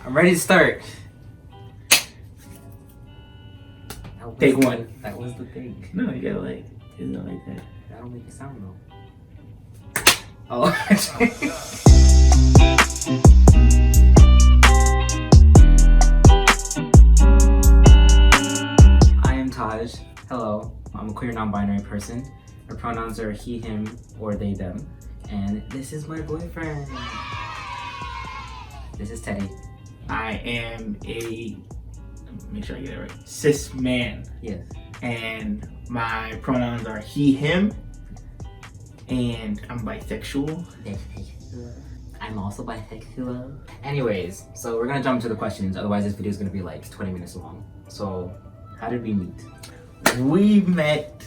I'm ready to start. Take one. That was the thing. No, you gotta like, it's not like that. That don't make a sound though. Oh. I am Taj. Hello. I'm a queer non-binary person. My pronouns are he, him, or they, them. And this is my boyfriend. This is Teddy. I am a, make sure I get it right, cis man. Yes. And my pronouns are he, him, and I'm bisexual. I'm also bisexual. Anyways, so we're gonna jump to the questions, otherwise this video is gonna be like 20 minutes long. So, how did we meet? We met,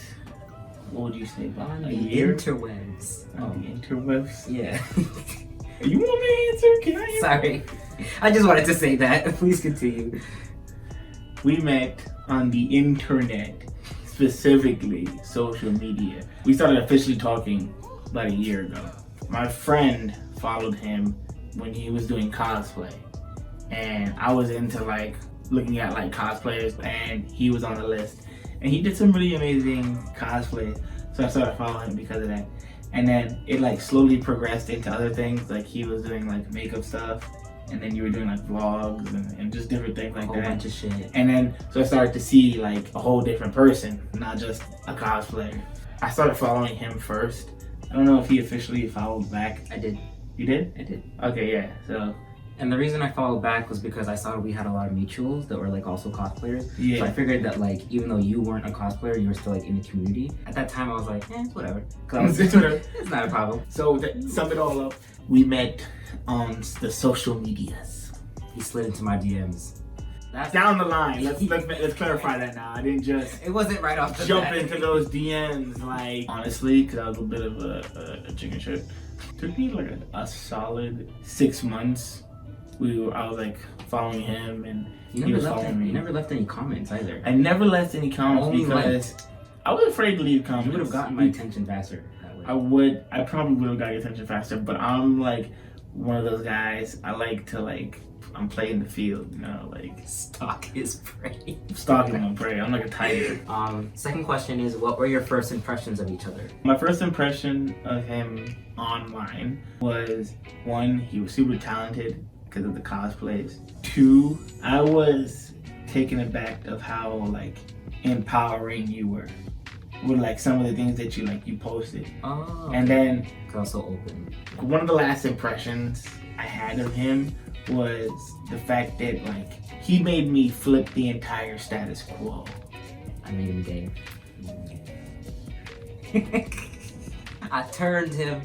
what would you say, about On a the year? interwebs. On the interwebs? Yeah. You want me to answer? Can I answer? Sorry. I just wanted to say that. Please continue. We met on the internet, specifically social media. We started officially talking about a year ago. My friend followed him when he was doing cosplay, and I was into like looking at like cosplayers, and he was on the list, and he did some really amazing cosplays, so I started following him because of that. And then it like slowly progressed into other things, like he was doing like makeup stuff, and then you were doing like vlogs and just different things like A whole that. bunch of shit. And then, so I started to see like a whole different person, not just a cosplayer. I started following him first. I don't know if he officially followed back. I did. You did? I did. Okay, yeah, so. And the reason I followed baback was because I saw we had a lot of mutuals that were like also cosplayers. Yeah. So I figured that like, even though you weren't a cosplayer, you were still like in the community. At that time I was like, whatever. Cause I was, it's not a problem. So to sum it all up, we met on the social medias. He slid into my DMs. That's Down the line, let's clarify that now. I didn't just It wasn't right off the jump bat. into those DMs like, honestly, because I was a bit of a chicken shit. Took me like a solid 6 months. I was like following him, and You he never was left following me. You never left any comments either. I never left any comments Only because I was afraid to leave comments. You would have gotten my attention faster that way. I probably would have got your attention faster, but I'm like one of those guys. I like to like, I'm playing the field, you know, like Stalk his prey. stalking my prey. I'm like a tiger. Second question is, what were your first impressions of each other? My first impression of him online was, one, he was super talented because of the cosplays. Two, I was taken aback of how like empowering you were with like some of the things that you posted. Oh. And then Also open. one of the last impressions I had of him was the fact that like he made me flip the entire status quo. I made him gay. I turned him.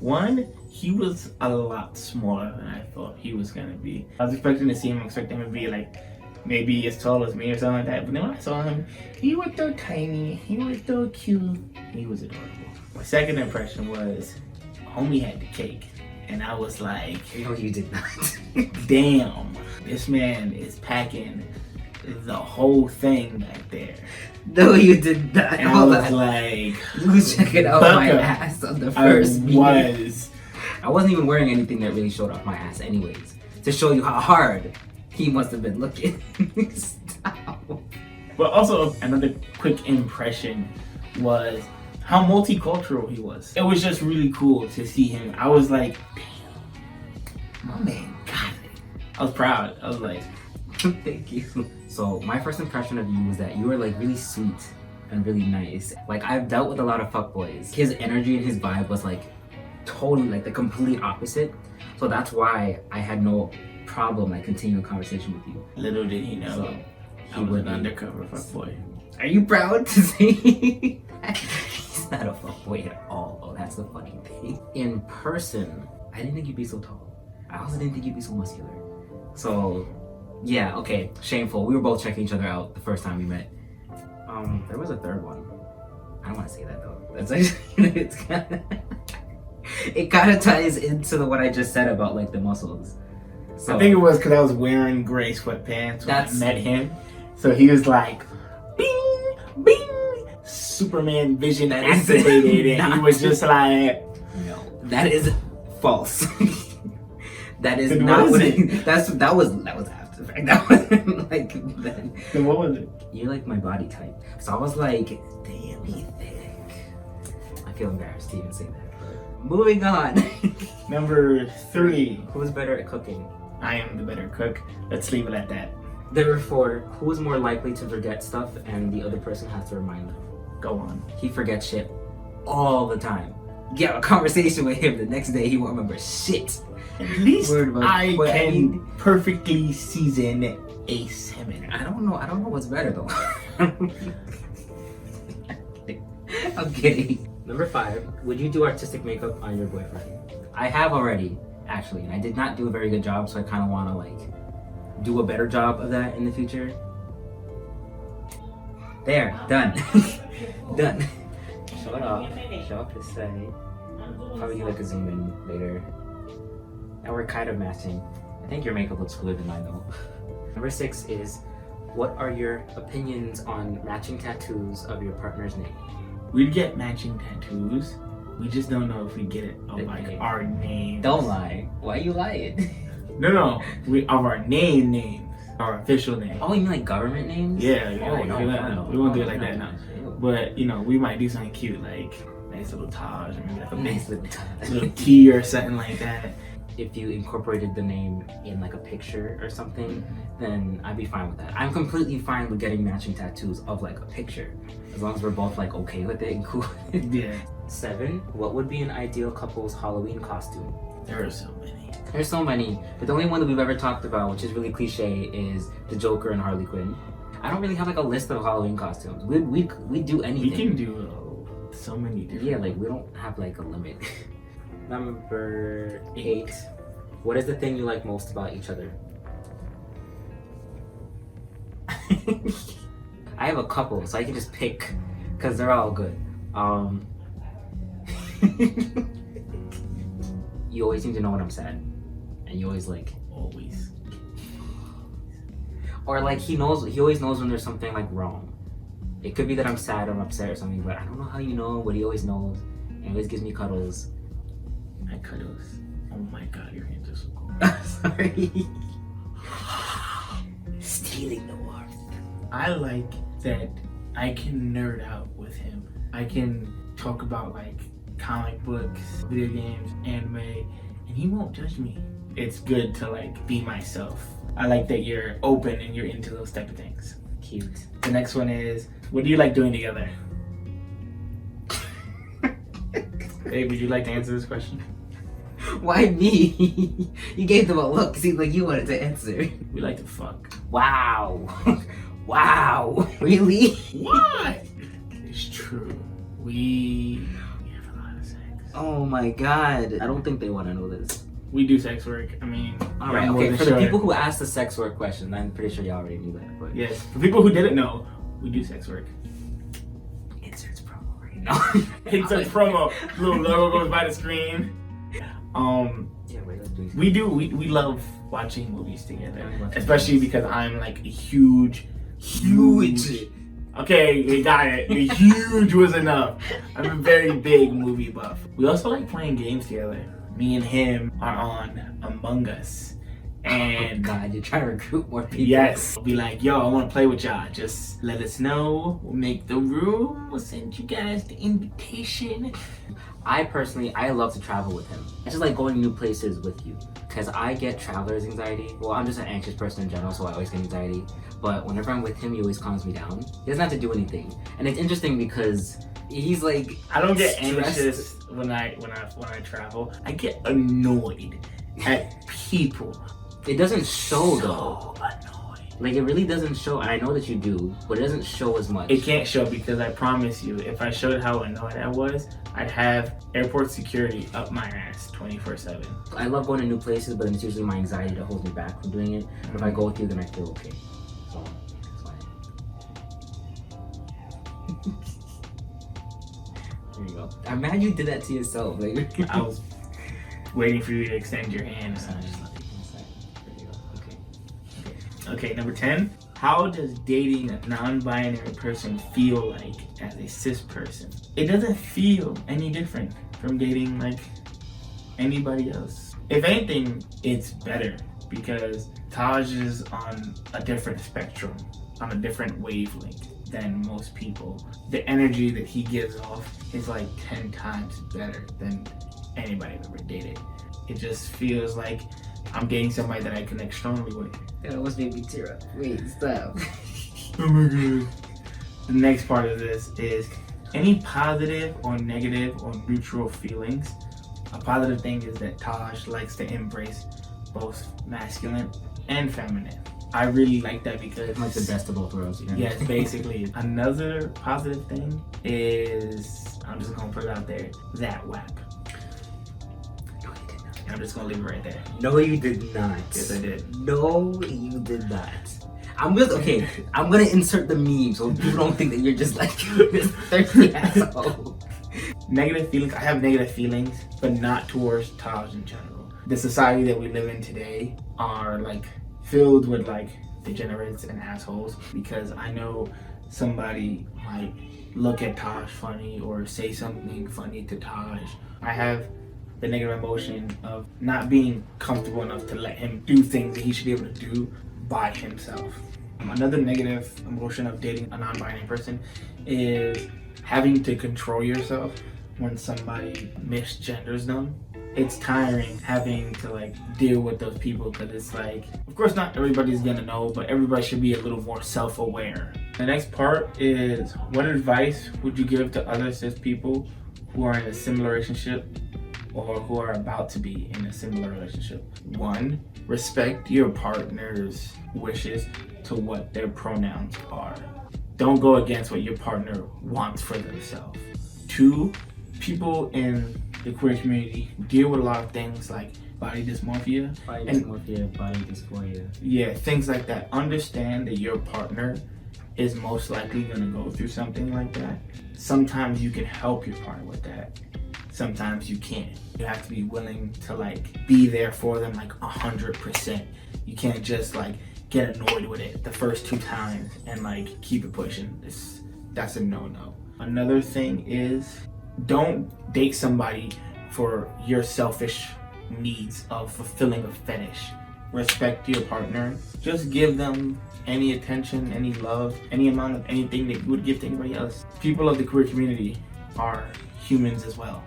One, he was a lot smaller than I thought he was gonna be. I was expecting to see him, expecting him to be like maybe as tall as me or something like that. But then when I saw him, he was so tiny, he was so cute, he was adorable. My second impression was, homie had the cake. And I was like, No, you did not. damn, this man is packing the whole thing back there. No, you did not. And I Hold was on. like, You was checking out my Bucka. ass on the first meeting. I wasn't even wearing anything that really showed off my ass anyways. To show you how hard he must have been looking. Stop. But also another quick impression was how multicultural he was. It was just really cool to see him. I was like, damn, my man got it. I was proud. I was like, Thank you. So my first impression of you was that you were like really sweet and really nice. Like, I've dealt with a lot of fuckboys. His energy and his vibe was like totally like the complete opposite. So that's why I had no problem like continuing a conversation with you. little did he know, So, I was an undercover fuckboy. Are you proud to say that? He's not a fuckboy at all, though. That's the funny thing. In person, I didn't think you'd be so tall. I also didn't think you'd be so muscular. So, yeah, okay, shameful. We were both checking each other out the first time we met. There was a third one. I don't want to say that though. That's actually, it kind of ties into what I just said about like the muscles. So, I think it was because I was wearing gray sweatpants when I met him. So he was like, bing, bing, Superman vision That is activated. And he not- was just like, no, that is false. That is Then not what what is it, that was after the fact. That wasn't like then. Then what was it? You're like my body type. So I was like, damn, he thick. I feel embarrassed to even say that. But moving on. Number 3. Who's better at cooking? I am the better cook. Let's leave it at that. There were 4. Who is more likely to forget stuff and the other person has to remind them? Go on. He forgets shit all the time. Get a conversation with him, the next day he won't remember shit. At least Word about- I but I can mean- perfectly season a salmon. I don't know what's better though. I'm kidding. Number 5, would you do artistic makeup on your boyfriend? I have already, actually, and I did not do a very good job, so I kind of want to like do a better job of that in the future. There, done. Done. Shut up. Shut up to say. Probably do like a zoom in later. And we're kind of matching. I think your makeup looks cooler than mine though. Number 6 is, what are your opinions on matching tattoos of your partner's name? We'd get matching tattoos. We just don't know if we get it of The like name. our name. Don't lie. Why you lying? No. We of our names, our official name. Oh, you mean like government names? Yeah, Oh, no, we won't do it like no, that. no. No. But you know, we might do something cute like nice little Taj, or maybe like a Nice nice little little T or something like that. If you incorporated the name in like a picture or something, then I'd be fine with that. I'm completely fine with getting matching tattoos of like a picture, as long as we're both like okay with it and cool. Yeah, 7, what would be an ideal couple's Halloween costume? there are so many. There's so many, but the only one that we've ever talked about, which is really cliche, is the Joker and Harley Quinn. I don't really have like a list of Halloween costumes. We do anything. We can do so many different. Yeah, like we don't have like a limit. Number 8. What is the thing you like most about each other? I have a couple, so I can just pick because they're all good. You always seem to know when I'm sad, and you always like, always. or like he always knows when there's something like wrong. It could be that I'm sad or I'm upset or something, but I don't know how you know, but he always knows, and he always gives me cuddles. My cuddles. Oh my god, your hands are so cool. Sorry. Stealing the warmth. I like that I can nerd out with him. I can talk about like comic books, video games, anime, and he won't judge me. It's good to like be myself. I like that you're open and you're into those type of things. Cute. The next one is, what do you like doing together? Hey, would you like to answer this question? Why me? You gave them a look. Seemed like you wanted to answer. We like to fuck. Wow. Wow. Really? What? It's true. We have a lot of sex. Oh my god. I don't think they want to know this. We do sex work. I mean, Alright, I'm more okay, than for sure. the people who asked the sex work question, I'm pretty sure y'all already knew that, but Yes, for people who didn't know, we do sex work. inserts promo right now. Insert promo. Little logo goes by the screen. Yeah, wait, let's do We love watching movies together, especially because I'm like a huge. Okay, we got it. The huge was enough. I'm a very big movie buff. We also like playing games together. Me and him are on Among Us. And God, you're trying to recruit more people. yes, we'll be like, yo, I want to play with y'all. Just let us know. We'll make the room. We'll send you guys the invitation. I personally, I love to travel with him. It's just like going new places with you. Because I get traveler's anxiety. Well, I'm just an anxious person in general, so I always get anxiety. But whenever I'm with him, he always calms me down. He doesn't have to do anything. And it's interesting because he's like, I don't get stressed. anxious when I travel. I get annoyed at people. It doesn't show though. So annoyed. Like it really doesn't show, and I know that you do, but it doesn't show as much. It can't show because I promise you, if I showed how annoyed I was, I'd have airport security up my ass 24/7. I love going to new places, but it's usually my anxiety that holds me back from doing it. But if I go with you, then I feel okay. So that's why. There you go. I'm mad you did that to yourself. Like I was waiting for you to extend your hand. So I just left it inside. There you go. Okay. Okay, number 10. How does dating a non-binary person feel like as a cis person? It doesn't feel any different from dating like anybody else. If anything, it's better because Taj is on a different spectrum, on a different wavelength than most people. The energy that he gives off is like 10 times better than anybody I've ever dated. It just feels like I'm dating somebody that I connect strongly with. That almost made me tear up. Wait, stop. Oh my god. The next part of this is any positive or negative or neutral feelings. A positive thing is that Taj likes to embrace both masculine and feminine. I really like that because Like the best of both worlds. You know? yes, basically. Another positive thing is, I'm just gonna put it out there, that whack. No, you did not. I'm just gonna leave it right there. No, you did not. Yes, I did. No, you did not. I'm gonna insert the meme so people don't think that you're just like this thirsty asshole. Negative feelings, I have negative feelings, but not towards Taj in general. The society that we live in today are like filled with like degenerates and assholes because I know somebody might look at Taj funny or say something funny to Taj. I have the negative emotion of not being comfortable enough to let him do things that he should be able to do by himself. Another negative emotion of dating a non-binary person is having to control yourself when somebody misgenders them. It's tiring having to like deal with those people because it's like, of course not everybody's gonna know, but everybody should be a little more self-aware. The next part is, what advice would you give to other cis people who are in a similar relationship or who are about to be in a similar relationship? 1, respect your partner's wishes to what their pronouns are. Don't go against what your partner wants for themselves. 2, people in the queer community deal with a lot of things like body dysmorphia. Body dysphoria. Yeah, things like that. Understand that your partner is most likely gonna go through something like that. Sometimes you can help your partner with that. Sometimes you can't. You have to be willing to like be there for them like 100%. You can't just like get annoyed with it the first 2 times and like keep it pushing. That's a no-no. Another thing is, don't date somebody for your selfish needs of fulfilling a fetish. Respect your partner. Just give them any attention, any love, any amount of anything that you would give to anybody else. People of the queer community are humans as well.